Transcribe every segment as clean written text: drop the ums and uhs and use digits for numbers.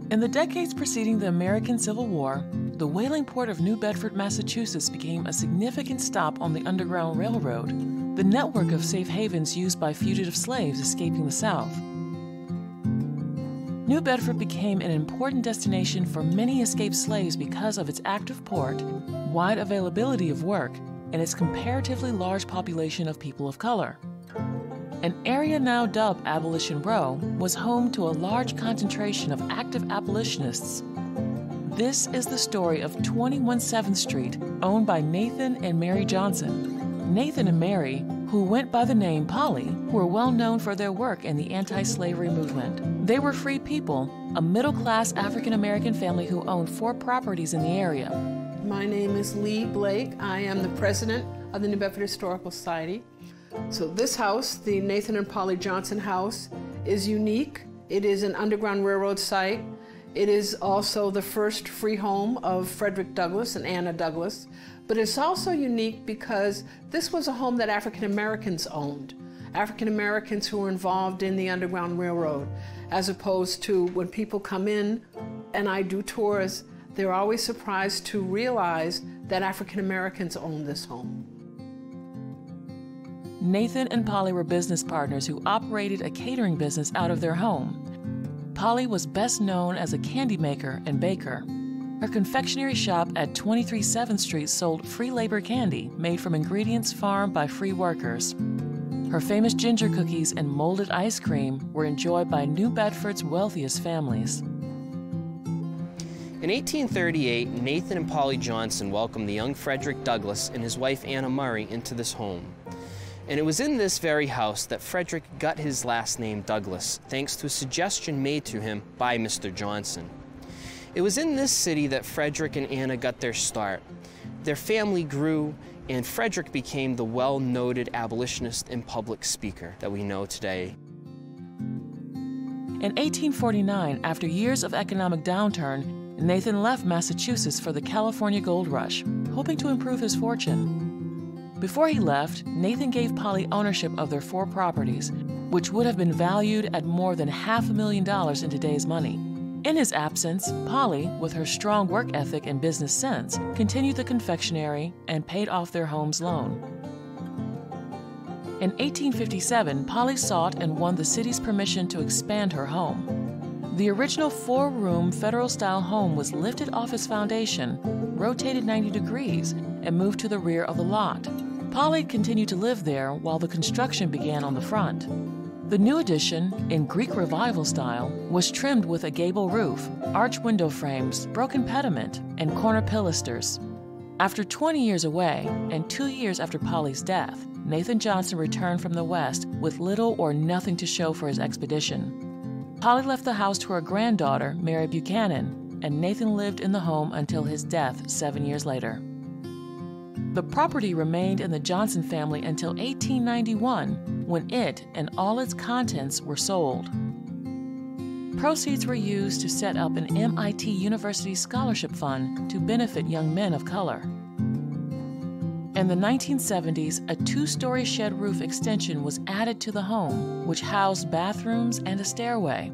In the decades preceding the American Civil War, the whaling port of New Bedford, Massachusetts became a significant stop on the Underground Railroad, the network of safe havens used by fugitive slaves escaping the South. New Bedford became an important destination for many escaped slaves because of its active port, wide availability of work, and its comparatively large population of people of color. An area now dubbed Abolition Row was home to a large concentration of active abolitionists. This is the story of 21 7th Street, owned by Nathan and Mary Johnson. Nathan and Mary, who went by the name Polly, were well known for their work in the anti-slavery movement. They were free people, a middle-class African-American family who owned 4 properties in the area. My name is Lee Blake. I am the president of the New Bedford Historical Society. So this house, the Nathan and Polly Johnson house, is unique. It is an Underground Railroad site. It is also the first free home of Frederick Douglass and Anna Douglass. But it's also unique because this was a home that African Americans owned. African Americans who were involved in the Underground Railroad, as opposed to when people come in and I do tours, they're always surprised to realize that African Americans own this home. Nathan and Polly were business partners who operated a catering business out of their home. Polly was best known as a candy maker and baker. Her confectionery shop at 23 7th Street sold free labor candy made from ingredients farmed by free workers. Her famous ginger cookies and molded ice cream were enjoyed by New Bedford's wealthiest families. In 1838, Nathan and Polly Johnson welcomed the young Frederick Douglass and his wife Anna Murray into this home. And it was in this very house that Frederick got his last name Douglass, thanks to a suggestion made to him by Mr. Johnson. It was in this city that Frederick and Anna got their start. Their family grew, and Frederick became the well-noted abolitionist and public speaker that we know today. In 1849, after years of economic downturn, Nathan left Massachusetts for the California gold rush, hoping to improve his fortune. Before he left, Nathan gave Polly ownership of their 4 properties, which would have been valued at more than $500,000 in today's money. In his absence, Polly, with her strong work ethic and business sense, continued the confectionery and paid off their home's loan. In 1857, Polly sought and won the city's permission to expand her home. The original 4-room federal-style home was lifted off its foundation, rotated 90 degrees, and moved to the rear of the lot. Polly continued to live there while the construction began on the front. The new addition, in Greek Revival style, was trimmed with a gable roof, arch window frames, broken pediment, and corner pilasters. After 20 years away, and 2 years after Polly's death, Nathan Johnson returned from the West with little or nothing to show for his expedition. Polly left the house to her granddaughter, Mary Buchanan, and Nathan lived in the home until his death 7 years later. The property remained in the Johnson family until 1891, when it and all its contents were sold. Proceeds were used to set up an MIT University scholarship fund to benefit young men of color. In the 1970s, a 2-story shed roof extension was added to the home, which housed bathrooms and a stairway.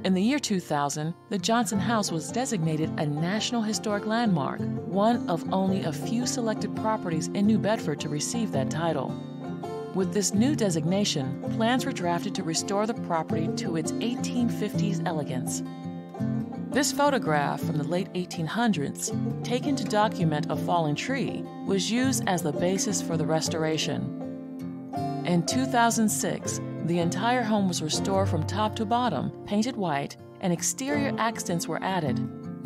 In the year 2000, the Johnson House was designated a National Historic Landmark, one of only a few selected properties in New Bedford to receive that title. With this new designation, plans were drafted to restore the property to its 1850s elegance. This photograph from the late 1800s, taken to document a fallen tree, was used as the basis for the restoration. In 2006, the entire home was restored from top to bottom, painted white, and exterior accents were added.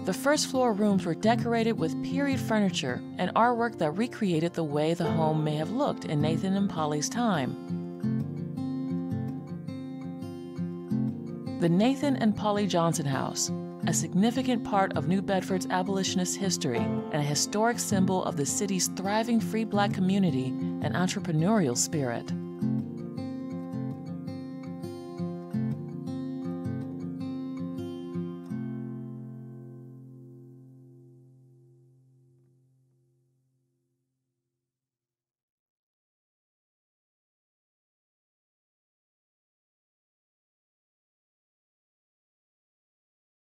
The first floor rooms were decorated with period furniture and artwork that recreated the way the home may have looked in Nathan and Polly's time. The Nathan and Polly Johnson House, a significant part of New Bedford's abolitionist history and a historic symbol of the city's thriving free Black community and entrepreneurial spirit.